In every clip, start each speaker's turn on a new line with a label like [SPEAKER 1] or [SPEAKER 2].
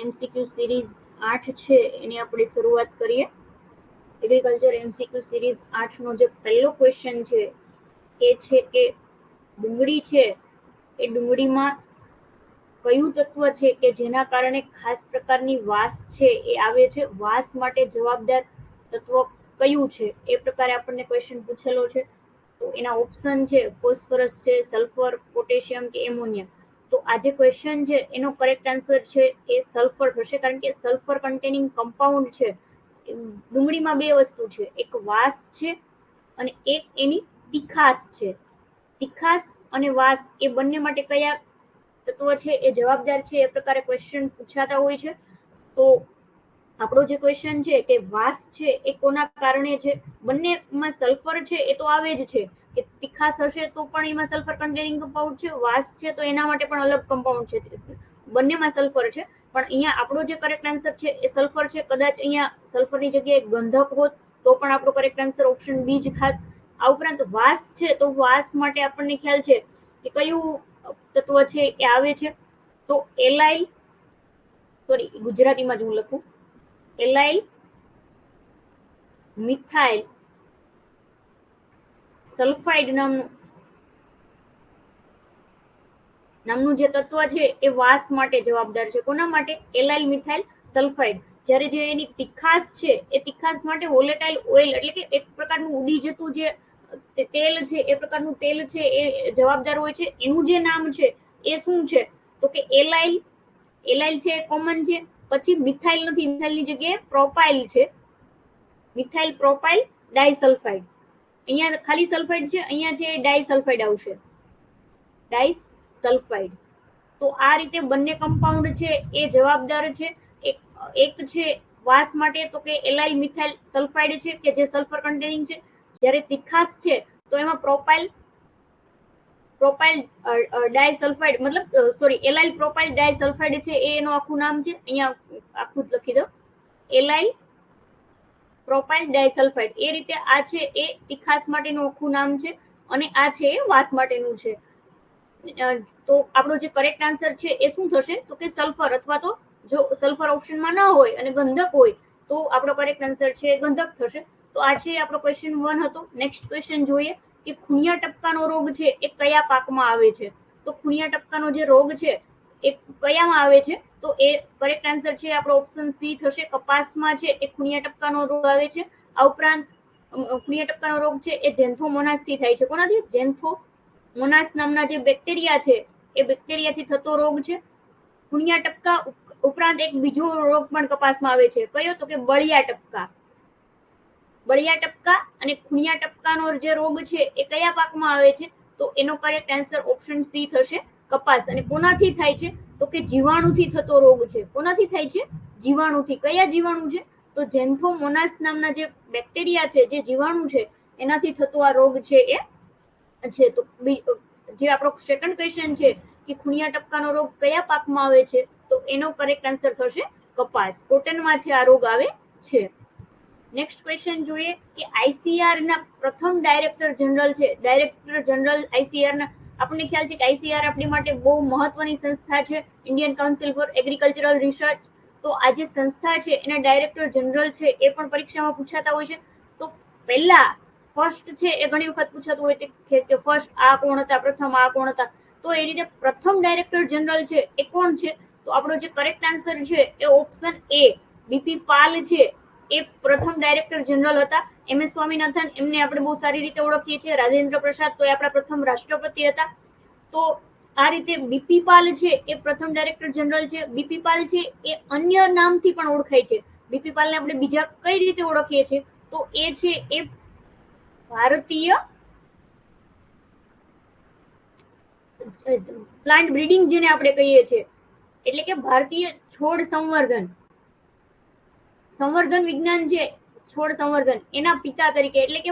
[SPEAKER 1] MCQ series 8 છે એની આપણે શરૂઆત કરીએ. એગ્રીકલ્ચર MCQ સિરીઝ 8 નો જે પહેલો ક્વેશ્ચન છે એ છે કે ડુંગળી છે એ ડુંગળીમાં કયું તત્વ છે કે જેના કારણે ખાસ પ્રકારની વાસ છે એ આવે છે? વાસ માટે જવાબદાર તત્વ કયું છે એ પ્રકારે આપણને ક્વેશ્ચન પૂછેલો છે. તો એના ઓપ્શન છે ફોસ્ફરસ છે, સલ્ફર, પોટેશિયમ કે એમોનિયા. તો આ જે ક્વેશ્ચન છે એનો કરેક્ટ આન્સર છે એ સલ્ફર થશે, કારણ કે સલ્ફર કન્ટેનિંગ કમ્પાઉન્ડ છે. ડુંગળીમાં બે વસ્તુ છે, એક વાસ છે અને એક એની તીખાસ છે. તીખાસ અને વાસ એ બંને માટે કયા તત્વ છે એ જવાબદાર છે એ પ્રકારે ક્વેશ્ચન પૂછાતા હોય છે. તો આપણો જે ક્વેશ્ચન છે કે વાસ છે એ કોના કારણે છે? બંનેમાં સલ્ફર છે એ તો આવે જ છે, કે તીખાસ હશે તો પણ એમાં સલ્ફર કન્ટેનિંગ કમ્પાઉન્ડ છે, વાસ છે તો એના માટે પણ અલગ કમ્પાઉન્ડ છે, બંનેમાં સલ્ફર છે. પણ અહીંયા આપણો જે કરેક્ટ આન્સર છે એ સલ્ફર છે. કદાચ અહીંયા સલ્ફરની જગ્યાએ ગંધક હોત તો પણ આપણો કરેક્ટ આન્સર ઓપ્શન બી જ થાત. આ ઉપરાંત વાસ છે તો વાસ માટે આપણને ખ્યાલ છે કે કયું તત્વ છે એ આવે છે, તો એલાઇલ, સોરી ગુજરાતીમાં જ હું લખું, એલાઇલ મિથાઇલ સલ્ફાઇડ નામનું જે તત્વ છે એ વાસ માટે જવાબદાર છે. કોના માટે? એલાઇલ મિથાઇલ સલ્ફાઇડ. જ્યારે જે એની તીખાસ છે એ તીખાસ માટે વોલેટાઇલ ઓઇલ, એટલે કે એક પ્રકારનું ઉડી જતું જે તેલ છે એ પ્રકારનું તેલ છે એ જવાબદાર હોય છે. એનું જે નામ છે એ શું છે? તો કે એલાઇલ. એલાઇલ છે એ કોમન છે. પછી મિથાઇલ નથી, મિથાઇલની જગ્યાએ પ્રોપાઇલ છે, મિથાઇલ પ્રોપાઇલ ડાયસલ્ફાઇડ. અહીંયા ખાલી સલ્ફાઇડ છે, અહીંયા છે ડાયસલ્ફાઇડ આવશે, ડાયસલ્ફાઇડ. તો આ રીતે બંને કમ્પાઉન્ડ છે એ જવાબદાર છે. એક છે વાસ માટે તો કે એલાઇલ મિથાઇલ સલ્ફાઇડ છે કે જે સલ્ફર કન્ટેનિંગ છે. જ્યારે તીખાસ છે તો એમાં પ્રોપાઇલ ડાયસલ્ફાઇડ, મતલબ સોરી એલાઇલ પ્રોપાઇલ ડાયસલ્ફાઇડ છે એ એનું આખું નામ છે. અહીંયા આખું જ લખી દો, એલાઇલ પ્રોપાઇલ ડાયસલ્ફાઇડ. એ રીતે આ છે એ તીખાસ માટેનું આખું નામ છે અને આ છે એ વાસ માટેનું છે. તો આપણો જે કરેક્ટ આન્સર છે એ શું થશે? તો કે સલ્ફર, અથવા તો જો સલ્ફર ઓપ્શનમાં ન હોય અને ગંધક હોય તો આપણો કરેક્ટ આન્સર છે એ ગંધક થશે. તો આ છે આપણો ક્વેશ્ચન 1 હતો. નેક્સ્ટ ક્વેશ્ચન જોઈએ કે ખૂણિયા ટપકાનો રોગ છે એ કયા પાકમાં આવે છે? તો ખૂણિયા ટપકાનો જે રોગ છે એ કયામાં આવે છે? તો એ કરેક્ટ આન્સર છે આપણો ઓપ્શન સી થશે. કપાસમાં છે એ ખૂણિયા ટપકાનો રોગ આવે છે. આ ઉપરાંત ખૂણિયા ટપકાનો રોગ છે એ ઝેન્થોમોનાસથી થાય છે. કોનાથી? ઝેન્થોમોનાસ નામના જે બેક્ટેરિયા છે એ બેક્ટેરિયાથી થતો રોગ છે. ખૂણિયા ટપકા ઉપરાંત એક બીજો રોગ પણ કપાસમાં આવે છે. કયો? તો કે બળિયા ટપકા. બળિયા ટપકા અને ખૂણિયા ટપકાનો જે રોગ છે એ કયા પાકમાં આવે છે? તો એનો કરેક્ટ આન્સર ઓપ્શન સી થશે, કપાસ. અને કોનાથી થાય છે? તો કે જીવાણુથી થતો રોગ છે. કોનાથી થાય છે? જીવાણુથી. કયા જીવાણુ છે? તો ઝેન્થોમોનાસ નામના જે બેક્ટેરિયા છે, જે જીવાણુ છે, એનાથી થતો આ રોગ છે એ છે. તો જે આપણો સેકન્ડ ક્વેશ્ચન છે કે ખૂણિયા ટપકાનો રોગ કયા પાકમાં આવે છે? તો એનો કરેક્ટ આન્સર થશે કપાસ. કોટનમાં છે આ રોગ આવે છે. નેક્સ્ટ ક્વેશ્ચન જોઈએ કે આઈસીઆર ના પ્રથમ ડાયરેક્ટર જનરલ છે. ડાયરેક્ટર જનરલ આઈસીઆર ના, આપણને ખ્યાલ છે કે આઈસીઆર આપણી માટે બહુ મહત્વની સંસ્થા છે, Indian council four agricultural research. તો આ જે સંસ્થા છે એના ડાયરેક્ટર જનરલ છે એ પણ પરીક્ષામાં પૂછાતા હોય છે. તો પહેલા ફર્સ્ટ છે એ ઘણી વખત પૂછાતું હોય કે ફર્સ્ટ આ કોણ હતા, પ્રથમ આ કોણ હતા. તો એ રીતે પ્રથમ ડાયરેક્ટર જનરલ છે એ કોણ છે? તો આપણો જે કરેક્ટ આન્સર છે એ ઓપ્શન એ બીપી પાલ છે એ પ્રથમ ડાયરેક્ટર જનરલ હતા. MS સ્વામીનાથન, એમને આપણે બહુ સારી રીતે ઓળખીએ છીએ. રાજેન્દ્ર પ્રસાદ તો એ આપણા પ્રથમ રાષ્ટ્રપતિ હતા. તો આ રીતે બીપી પાલ છે એ પ્રથમ ડાયરેક્ટર જનરલ છે. બીપી પાલ છે એ અન્ય નામથી પણ ઓળખાય છે. બીપી પાલને આપણે બીજા કઈ રીતે ઓળખીએ છીએ? તો એ છે એ ભારતીય પ્લાન્ટ બ્રીડિંગ જેને આપણે કહીએ છીએ, એટલે કે ભારતીય છોડ સંવર્ધન વિજ્ઞાન છે, છોડ સંવર્ધન, એના પિતા તરીકે, એટલે કે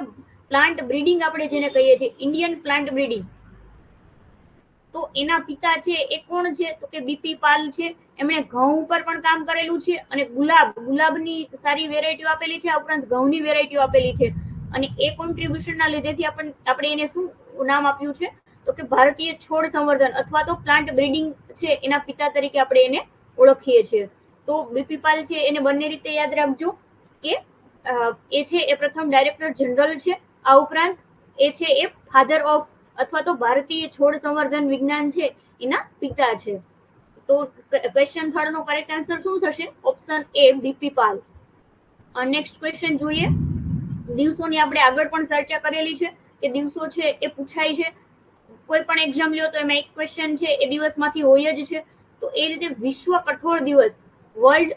[SPEAKER 1] પ્લાન્ટ બ્રીડિંગ આપણે જેને કહીએ છીએ, ઇન્ડિયન પ્લાન્ટ બ્રીડિંગ. તો એના પિતા છે એ કોણ છે? તો કે બીપી પાલ છે. એમણે ઘઉં ઉપર પણ કામ કરેલું છે અને ગુલાબની સારી વેરાયટીઓ આપેલી છે. આ ઉપરાંત ઘઉંની વેરાયટીઓ આપેલી છે. અને એ કોન્ટ્રીબ્યુશનના લીધેથી આપણે એને શું નામ આપ્યું છે? તો કે ભારતીય છોડ સંવર્ધન અથવા તો પ્લાન્ટ બ્રીડિંગ છે એના પિતા તરીકે આપણે એને ઓળખીએ છીએ. તો બીપી પાલ છે એને બંને રીતે યાદ રાખજો કે એ છે એ પ્રથમ ડાયરેક્ટર જનરલ છે. આ ઉપરાંત એ છે એ ફાધર ઓફ અથવા તો ભારતીય છોડ સંવર્ધન વિજ્ઞાન છે એના પિતા છે. તો ક્વેશ્ચન 3 નો કરેક્ટ આન્સર શું થશે? Option A BP Pal. Next question જોઈએ. દિવસોની આપણે આગળ પણ ચર્ચા કરેલી છે કે દિવસો છે એ પૂછાય છે. કોઈ પણ એક્ઝામ લ્યો તો એમાં એક ક્વેશ્ચન છે એ દિવસમાંથી હોય જ છે. તો એ રીતે વિશ્વ કઠોળ દિવસ, વર્લ્ડ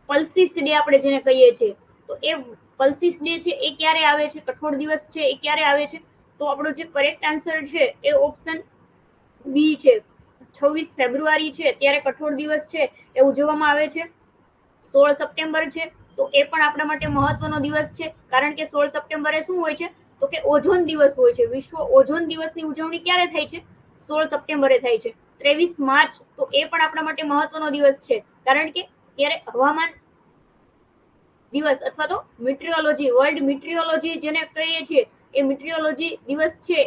[SPEAKER 1] પલ્સીસ ડે આપણે જેને કહીએ છીએ, તો એ પલ્સીસ ડે છે એ ક્યારે આવે છે? કઠોળ દિવસ છે એ ક્યારે આવે છે? તો આપણો જે કરેક્ટ આન્સર છે એ ઓપ્શન બી છે. 26 ફેબ્રુઆરી છે ત્યારે કઠોળ દિવસ છે એ ઉજવવામાં આવે છે. 16 સપ્ટેમ્બર છે તો એ પણ આપણા માટે મહત્વનો દિવસ છે, કારણ કે 16 સપ્ટેમ્બરે શું હોય છે? તો કે ઓઝોન દિવસ હોય છે. વિશ્વ ઓઝોન દિવસની ઉજવણી ક્યારે થાય છે? 16 સપ્ટેમ્બરે થાય છે. 23 માર્ચ તો એ પણ આપણા માટે મહત્વનો દિવસ છે, કારણ કે ત્યારે હવામાન દિવસ અથવા તો મિટ્રિયોલોજી, વર્લ્ડ મિટ્રિયોલોજી જેને કહીએ છીએ, એ મિટ્રિયોલોજી દિવસ છે,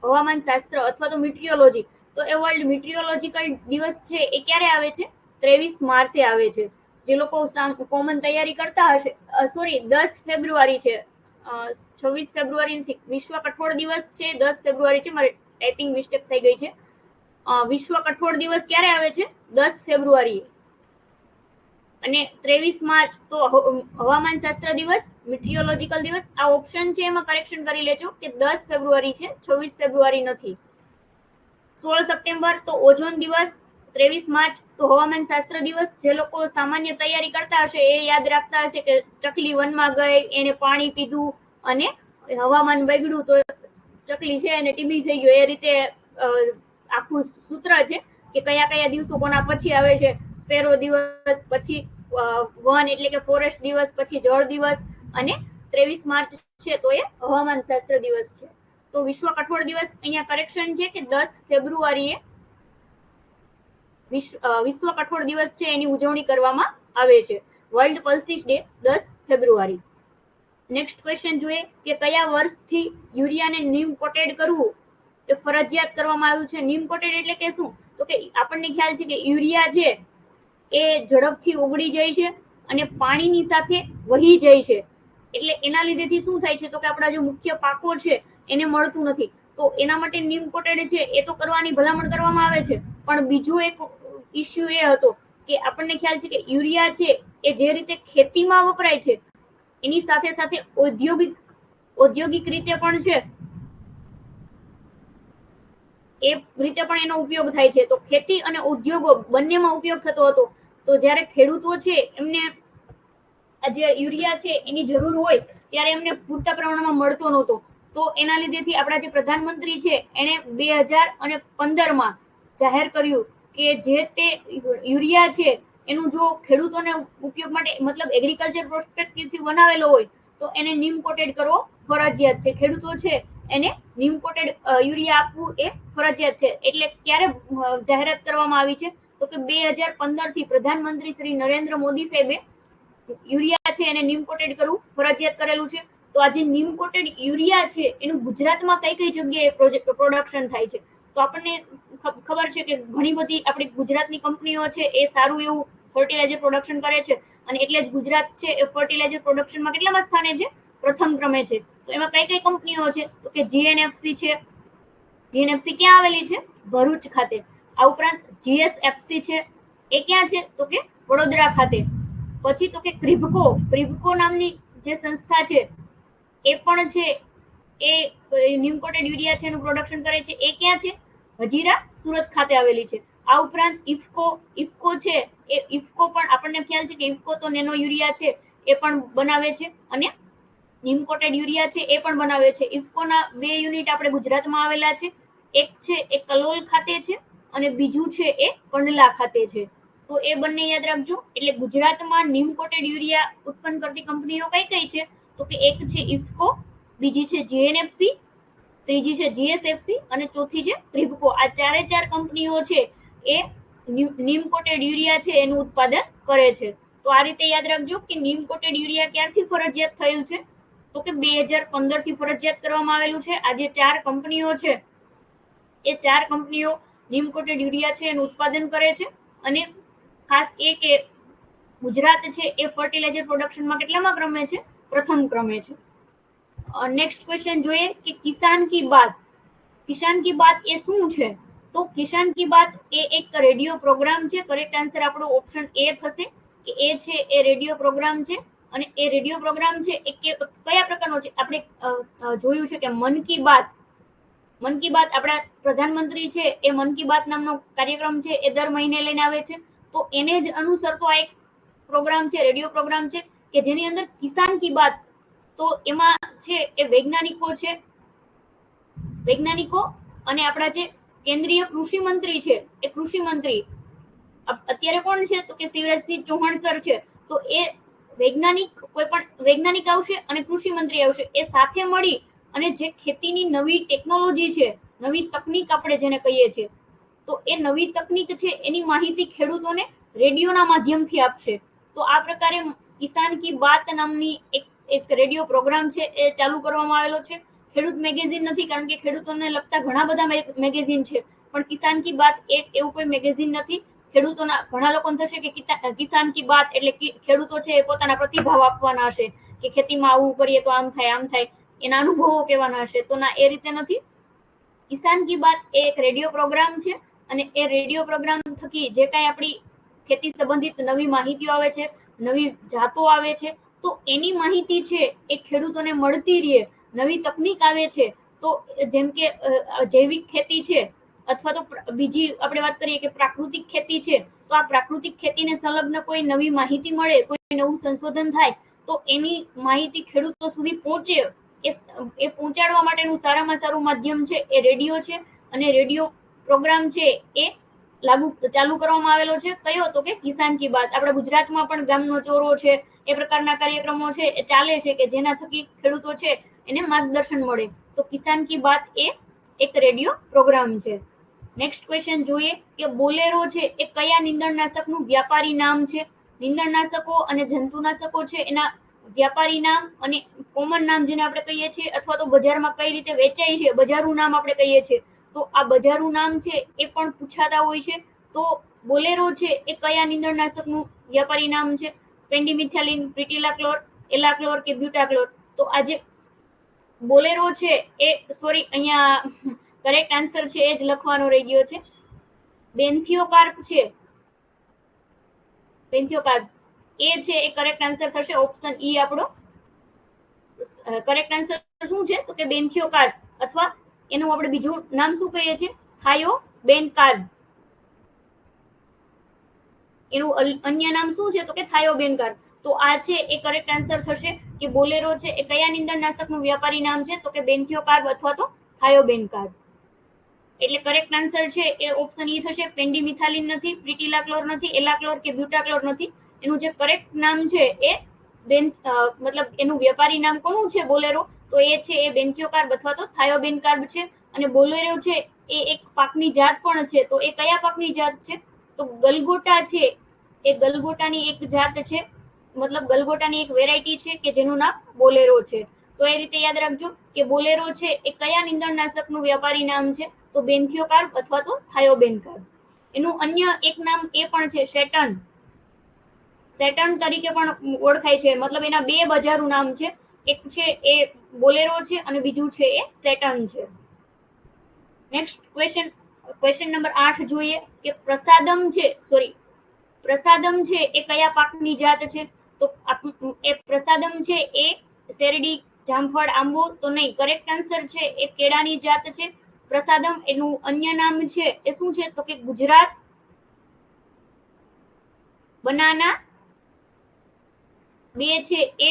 [SPEAKER 1] હવામાન શાસ્ત્ર અથવા તો મિટ્રિયોલોજી. તો એ વર્લ્ડ મિટ્રિયોલોજીકલ દિવસ છે એ ક્યારે આવે છે? 23 માર્ચે આવે છે. જે લોકો કોમન તૈયારી કરતા હશે, સોરી 10 ફેબ્રુઆરી છે, 26 ફેબ્રુઆરી નથી. વિશ્વ કઠોળ દિવસ છે 10 ફેબ્રુઆરી છે, મારી ટાઈપિંગ મિસ્ટેક થઈ ગઈ છે. વિશ્વ કઠોળ દિવસ ક્યારે આવે છે? 10 ફેબ્રુઆરી. અને 23 માર્ચ તો હવામાન શાસ્ત્ર દિવસ, મિટ્રિયોલોજીકલ દિવસ. આ ઓપ્શન છે એમાં કરેક્શન કરી લેજો કે 10 ફેબ્રુઆરી છે, 26 ફેબ્રુઆરી નથી. 16 સપ્ટેમ્બર તો ઓઝોન દિવસ, 23 માર્ચ તો હવામાન શાસ્ત્ર દિવસ. જે લોકો સામાન્ય તૈયારી કરતા હશે એ યાદ રાખતા હશે કે ચકલી વનમાં ગઈ, એને પાણી પીધું અને હવામાન બગડ્યું તો ચકલી છે એને ટીબી થઈ ગયો. એ રીતે આખું સૂત્ર છે કે કયા કયા દિવસો કોના પછી આવે છે. સ્પેરો દિવસ, પછી વન એટલે કે ફોરેસ્ટ દિવસ, પછી જળ દિવસ, અને 23 માર્ચ છે તો એ હવામાન શાસ્ત્ર દિવસ છે. તો વિશ્વ કઠોળ દિવસ અહીંયા કરેક્શન છે કે 10 ફેબ્રુઆરીએ વિશ્વ કઠોળ દિવસ છે એની ઉજવણી કરવામાં આવે છે. વર્લ્ડ પલ્સીસ ડે 10 ફેબ્રુઆરી. નેક્સ્ટ ક્વેશ્ચન જોઈએ કે કયા વર્ષથી યુરિયાને નીમ કોટેડ કરવું એ ફરજિયાત કરવામાં આવ્યું છે? નીમ કોટેડ એટલે કે શું? તો કે આપણને ખ્યાલ છે કે યુરિયા છે એ ઝડપથી ઓગળી જાય છે અને પાણીની સાથે વહી જાય છે. એટલે એના લીધેથી શું થાય છે? તો કે આપણા જે મુખ્ય પાકો છે એને મળતું નથી. તો એના માટે નીમ કોટેડ છે એ તો કરવાની ભલામણ કરવામાં આવે છે. પણ બીજો એક ઇસ્યુ એ હતો કે આપણને ખ્યાલ છે કે યુરિયા છે એ જે રીતે ખેતીમાં વપરાય છે એની સાથે સાથે ઔદ્યોગિક રીતે પણ છે, એ રીતે પણ એનો ઉપયોગ થાય છે. તો ખેતી અને ઉદ્યોગો બંનેમાં ઉપયોગ થતો હતો. તો જ્યારે ખેડૂતો છે એમને આ જે યુરિયા છે એની જરૂર હોય ત્યારે એમને પૂરતા પ્રમાણમાં મળતો નહોતો. તો એના લીધેથી આપણા જે પ્રધાનમંત્રી છે એને 2015માં જાહેર કર્યું કે જે તે યુરિયા છે એનું જો ખેડૂતોને ઉપયોગ માટે, મતલબ એગ્રીકલ્ચર પ્રોસ્પેક્ટિવથી બનાવેલો હોય તો એને નીમ કોટેડ કરવો ફરજિયાત છે. ખેડૂતો છે એને નીમ કોટેડ યુરિયા આપવું એ ફરજિયાત છે. એટલે ક્યારે જાહેરાત કરવામાં આવી છે? તો કે 2015 થી પ્રધાનમંત્રી શ્રી નરેન્દ્ર મોદી સાહેબે યુરિયા છે એને નીમ કોટેડ કરવું ફરજિયાત કરેલું છે. તો આ જે નીમ કોટેડ યુરિયા છે એનું ગુજરાતમાં કઈ કઈ જગ્યાએ પ્રોડક્શન થાય છે? તો આપણને ખબર છે કે ઘણી બધી આપણી ગુજરાતની કંપનીઓ છે એ સારું એવું ફર્ટિલાઇઝર પ્રોડક્શન કરે છે, અને એટલે જ ગુજરાત છે એ ફર્ટિલાઇઝર પ્રોડક્શનમાં કેટલામાં સ્થાને છે? પ્રથમ ક્રમે છે. તો એમાં કઈ કઈ કંપનીઓ છે? તો કે જીએનએફસી છે. જીએનએફસી ક્યાં આવેલી છે? ભરૂચ ખાતે. આ ઉપરાંત જીએસએફસી છે, એ ક્યાં છે? તો કે વડોદરા ખાતે. પછી તો કે ક્રિબકો નામની જે સંસ્થા છે એ પણ છે એ નીમ કોટેડ યુરિયા છે એનું પ્રોડક્શન કરે છે. એ ક્યાં છે? હજીરા, સુરત ખાતે આવેલી છે. આ ઉપરાંત ઇફકો છે, એ ઇફકો પણ આપણને ખ્યાલ છે કે ઇફકો તો નેનો યુરિયા છે એ પણ બનાવે છે, અને નીમ કોટેડ યુરિયા છે એ પણ બનાવે છે. ઇફકોના 2 યુનિટ આપણે ગુજરાતમાં આવેલા છે. એક છે એ કલોલ ખાતે છે અને બીજું છે એ કંડલા ખાતે છે. તો એ બંને યાદ રાખજો. એટલે ગુજરાતમાં નીમ કોટેડ યુરિયા ઉત્પન્ન કરતી કંપનીઓ કઈ કઈ છે? તો કે એક છે ઇફકો, બીજી છે જીએનએફસી, ત્રીજી છે જીએસએફસી અને ચોથી છે ક્રિબકો. આ ચારે ચાર કંપનીઓ છે એ નીમ કોટેડ યુરિયા છે એનું ઉત્પાદન કરે છે. તો આ રીતે યાદ રાખજો કે નીમ કોટેડ યુરિયા ક્યારથી ફરજિયાત થયું છે? તો કે 2015 થી ફરજિયાત કરવામાં આવેલું છે. આ જે 4 કંપનીઓ છે એ 4 કંપનીઓ નીમ કોટેડ યુરિયા છે એનું ઉત્પાદન કરે છે. અને ખાસ એ કે ગુજરાત છે એ ફર્ટિલાઇઝર પ્રોડક્શનમાં કેટલામાં ક્રમે છે? પ્રથમ ક્રમે છે. નેક્સ્ટ ક્વેશ્ચન જોઈએ કે કિસાન કી બાત. કિસાન કી બાત એ શું છે? તો કિસાન કી બાત એ એક રેડિયો પ્રોગ્રામ છે. કરેક્ટ આન્સર આપણો ઓપ્શન એ થશે કે એ છે એ રેડિયો પ્રોગ્રામ છે. અને એ રેડિયો પ્રોગ્રામ છે એ કયા પ્રકારનો છે? આપણે જોયું છે કે મન કી બાત આપણા પ્રધાનમંત્રી છે એ મન કી બાત નામનો કાર્યક્રમ છે એ દર મહિને લઈને આવે છે. તો એને જ અનુસરતો આ એક પ્રોગ્રામ છે, રેડિયો પ્રોગ્રામ છે કે જેની અંદર કિસાન કી બાત, તો એમાં છે એ વૈજ્ઞાનિકો અને આપણા જે કેન્દ્રીય કૃષિ મંત્રી છે એ કૃષિ મંત્રી અત્યારે કોણ છે? તો કે શિવરાજસિંહ ચૌહાણ સર છે. તો એ કોઈ પણ વૈજ્ઞાનિક આવશે અને કૃષિ મંત્રી આવશે, એ સાથે મળી અને જે ખેતીની નવી ટેકનોલોજી છે, નવી તકનીક આપણે જેને કહીએ છીએ, તો એ નવી તકનીક છે એની માહિતી ખેડૂતોને રેડિયોના માધ્યમથી આપશે. તો આ પ્રકારે કિસાન કી બાત નામની એક રેડિયો પ્રોગ્રામ છે એ ચાલુ કરવામાં આવેલો છે. ખેડૂત મેગેઝિન નથી, કારણ કે ખેડૂતોને લગતા ઘણા બધા મેગેઝિન છે, પણ કિસાન કી બાત એવું કોઈ મેગેઝિન નથી. ખેડૂતોના ઘણા લોકોને થશે કે કિસાન કી બાત એટલે ખેડૂતો છે એ પોતાના પ્રતિભાવ આપવાના હશે કે ખેતીમાં આવું કરીએ તો આમ થાય, એના અનુભવો કહેવાના હશે. તો ના, એ રીતે નથી. કિસાન કી બાત એ એક રેડિયો પ્રોગ્રામ છે અને એ રેડિયો પ્રોગ્રામ થકી જે કાંઈ આપણી ખેતી સંબંધિત નવી માહિતીઓ આવે છે, નવી જાતો આવે છે, તો એની માહિતી છે એ ખેડૂતોને મળતી રહે. નવી તકનીક આવે છે, તો જેમ કે જૈવિક ખેતી છે અથવા તો બીજી આપણે વાત કરીએ કે પ્રાકૃતિક ખેતી છે, તો આ પ્રાકૃતિક ખેતીને સંલગ્ન કોઈ નવી માહિતી મળે, કોઈ નવું સંશોધન થાય, તો એની માહિતી ખેડૂતો સુધી પહોંચે, એ પહોંચાડવા માટેનું સારામાં સારું માધ્યમ છે એ રેડિયો છે. અને રેડિયો પ્રોગ્રામ છે એ ચાલુ કરવામાં આવેલો છે. કયો? તો કે કિસાન કી બાત. આપણા ગુજરાતમાં પણ ગામનો ચોરો છે, એ પ્રકારના કાર્યક્રમો છે એ ચાલે છે કે જેના થકી ખેડૂતો છે એને માર્ગદર્શન મળે. તો કિસાન કી બાત એ એક રેડિયો પ્રોગ્રામ છે. નેક્સ્ટ ક્વેશ્ચન જોઈએ કે બોલેરો છે એ કયા નીંદણનાશકનું વ્યાપારી નામ છે? નીંદણનાશકો અને જંતુનાશકો છે એના વ્યાપારી નામ અને કોમન નામ જેને આપણે કહીએ છીએ, અથવા તો બજારમાં કઈ રીતે વેચાય છે, બજારું નામ આપણે કહીએ છીએ, તો આ બજારું નામ છે એ પણ પૂછાતા હોય છે. તો બોલેરો છે એ કયા નીંદણનાશકનું વ્યાપારી નામ છે? પેન્ડિમિથાલિન, પ્રિટિલાક્લોર, એલાક્લોર કે બ્યુટાક્લોર. તો આ જે બોલેરો છે એ અહીંયા કરેક્ટ આન્સર છે એ જ લખવાનો રહી ગયો છે. બેન્થિયોકાર્પ છે, બેન્થિયોકાર્પ એ છે એ કરેક્ટ આન્સર થશે. ઓપ્શન ઈ આપણો કરેક્ટ આન્સર શું છે? તો કે બેન્થિયોકાર્પ, અથવા એનું આપણે બીજું નામ શું કહીએ છીએ? થાયોબેનકાર્બ. એનું અન્ય નામ શું છે? તો કે થાયોબેનકાર્બ. તો આ છે એ કરેક્ટ આન્સર થશે કે બોલેરો છે એ કયા નીંદણનાશકનું વ્યાપારી નામ છે? તો કે બેન્થિયોકાર્બ અથવા તો થાયોબેનકાર્બ. એટલે કરેક્ટ આન્સર છે એ ઓપ્શન ઈ થશે. પેન્ડિમિથાલિન નથી, પ્રિટિલાક્લોર નથી, એલાક્લોર કે બ્યુટાક્લોર નથી. એનું જે કરેક્ટ નામ છે એ મતલબ એનું વ્યાપારી નામ કોનું છે બોલેરો? તો એ છે એ બેન્થિયોકાર્બ અથવા તો થાયોબેનકાર્બ છે. અને બોલેરો છે એ એક પાકની જાત પણ છે. તો એ કયા પાકની જાત છે? તો ગલગોટા છે એ ગલગોટાની એક જાત છે, મતલબ ગલગોટાની એક વેરાયટી છે કે જેનું નામ બોલેરો છે. તો એ રીતે યાદ રાખજો કે બોલેરો છે એ કયા નીંદણનાશકનું વ્યાપારી નામ છે? તો બેન્થિયોકાર્બ અથવા તો થાયોબેનકાર્બ. એનું અન્ય એક નામ એ પણ છે સેટન. સેટન તરીકે પણ ઓળખાય છે. મતલબ એના બે બજારું નામ છે. એક છે એ બોલેરો છે અને બીજું છે એ સેટન છે. નેક્સ્ટ ક્વેશ્ચન નંબર 8 જોઈએ કે પ્રસાદમ છે એ કયા પાકની જાત છે? તો એ પ્રસાદમ છે એ શેરડી, જામફળ, આંબો? તો નહીં, કરેક્ટ આન્સર છે એ કેળાની જાત છે. પ્રસાદમ એનું અન્ય નામ છે એ શું છે? તો કે ગુજરાત બનાના. બે છે એ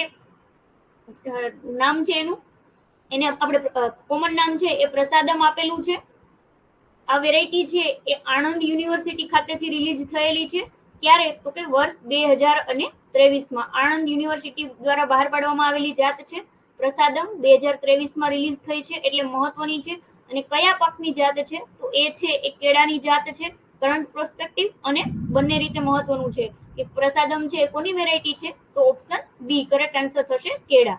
[SPEAKER 1] નામ છે એનું, એને આપણે કોમન નામ છે એ પ્રસાદમ આપેલું છે. આ વેરાયટી છે એ આણંદ યુનિવર્સિટી ખાતેથી રિલીઝ થયેલી છે. ક્યારે? તો કે વર્ષ 2023માં આણંદ યુનિવર્સિટી દ્વારા બહાર પાડવામાં આવેલી જાત છે. પ્રસાદમ 2023માં રિલીઝ થઈ છે, એટલે મહત્વની છે. અને કયા પાકની જાત છે? તો એ છે એ કેળાની જાત છે. કરંટ પ્રોસ્પેક્ટિવ અને બંને રીતે મહત્વનું છે કે પ્રસાદમ છે એ કોની વેરાયટી છે? તો ઓપ્શન બી કરેક્ટ આન્સર થશે કેળા.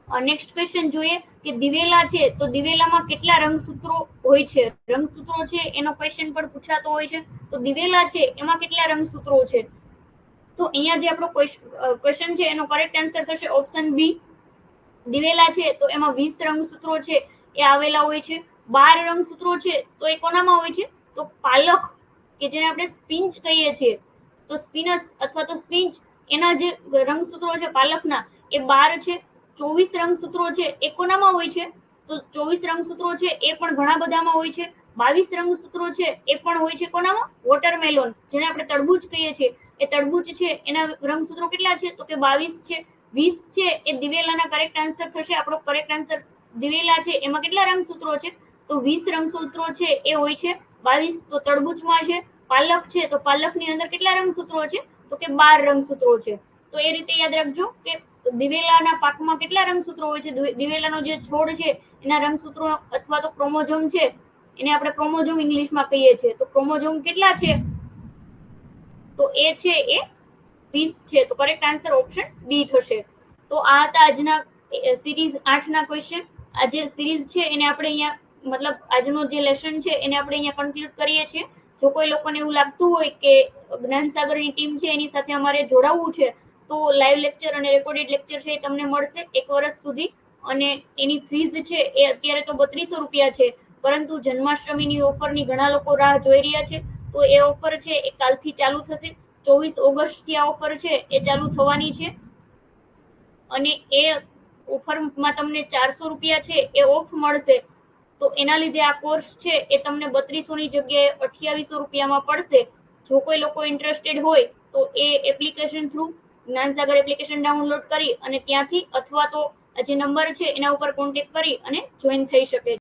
[SPEAKER 1] નેક્સ્ટ ક્વેશ્ચન જોઈએ કે દિવેલા છે તો દિવેલામાં કેટલા રંગસૂત્રો હોય છે. રંગસૂત્રો છે એનો ક્વેશ્ચન પણ પૂછાતો હોય છે. તો દિવેલા છે એમાં કેટલા રંગસૂત્રો છે. તો અહીંયા જે આપણો ક્વેશ્ચન છે એનો કરેક્ટ આન્સર થશે ઓપ્શન બી. દિવેલા છે તો એમાં 20 રંગસૂત્રો છે એ આવેલા હોય છે. 12 રંગસૂત્રો છે તો એ કોનામાં હોય છે, તો પાલક કે જેને આપણે સ્પિન્ચ કહીએ છીએ, તો સ્પિનસ અથવા તો સ્પિન્ચ એના જે રંગસૂત્રો છે પાલકના એ 12 છે. 24 રંગસૂત્રો છે એ કોનામાં હોય છે, તો 24 રંગસૂત્રો છે એ પણ ઘણા બધામાં હોય છે. 22 રંગસૂત્રો છે એ પણ હોય છે કોનામાં, વોટરમેલોન જેને આપણે તરબૂચ કહીએ છીએ, એ તરબૂચ છે એના રંગસૂત્રો કેટલા છે, તો કે 22 છે. 20 છે એ દિવેલાના કરેક્ટ આન્સર થશે. આપણો કરેક્ટ આન્સર દિવેલા છે એમાં કેટલા રંગસૂત્રો છે, તો 20 રંગસૂત્રો છે એ હોય છે. 22 તો તરબૂચમાં છે. પાલક છે તો પાલકની અંદર કેટલા રંગસૂત્રો છે, તો કે 12 રંગસૂત્રો છે. તો એ રીતે યાદ રાખજો કે દિવેલાના પાકમાં કેટલા રંગસૂત્રો હોય છે. દિવેલાનો જે છોડ છે એના રંગસૂત્રો અથવા તો ક્રોમોઝોમ છે, એને આપણે ક્રોમોઝોમ ઇંગ્લિશમાં કહીએ છીએ. તો ક્રોમોઝોમ કેટલા છે, તો એ છે એ 20 છે. તો કરેક્ટ આન્સર ઓપ્શન બી થશે. તો આ હતા આજના સિરીઝ 8 ના ક્વેશ્ચન. આ જે સિરીઝ છે એને આપણે અહીંયા મતલબ આજનો જે લેસન છે એને આપણે અહીંયા કન્ક્લુડ કરીએ છીએ. જો કોઈ લોકોને એવું લાગતું હોય કે જ્ઞાનસાગરની ટીમ છે એની સાથે અમારે જોડાવવું છે, તો લાઈવ લેક્ચર અને રેકોર્ડેડ લેક્ચર છે એ તમને મળશે 1 વર્ષ સુધી. અને એની ફીસ છે એ અત્યારે તો 3200 રૂપિયા છે, પરંતુ જન્માષ્ટમીની ઓફરની ઘણા લોકો રાહ જોઈ રહ્યા છે. તો એ ઓફર છે એ કાલથી ચાલુ થશે. 24 ઓગસ્ટથી આ ઓફર છે એ ચાલુ થવાની છે. અને એ ઓફરમાં તમને 400 રૂપિયા છે એ ઓફ મળશે. તો એના લીધે આ કોર્સ છે એ તમને 3200 ની જગ્યાએ 2800 રૂપિયામાં પડશે. જો કોઈ લોકો ઇન્ટરેસ્ટેડ હોય તો એ application through Gyansagar application download કરી અને ત્યાંથી અથવા તો આ જે નંબર છે એના ઉપર કોન્ટેક્ટ કરી અને જોઈન થઈ શકે છે.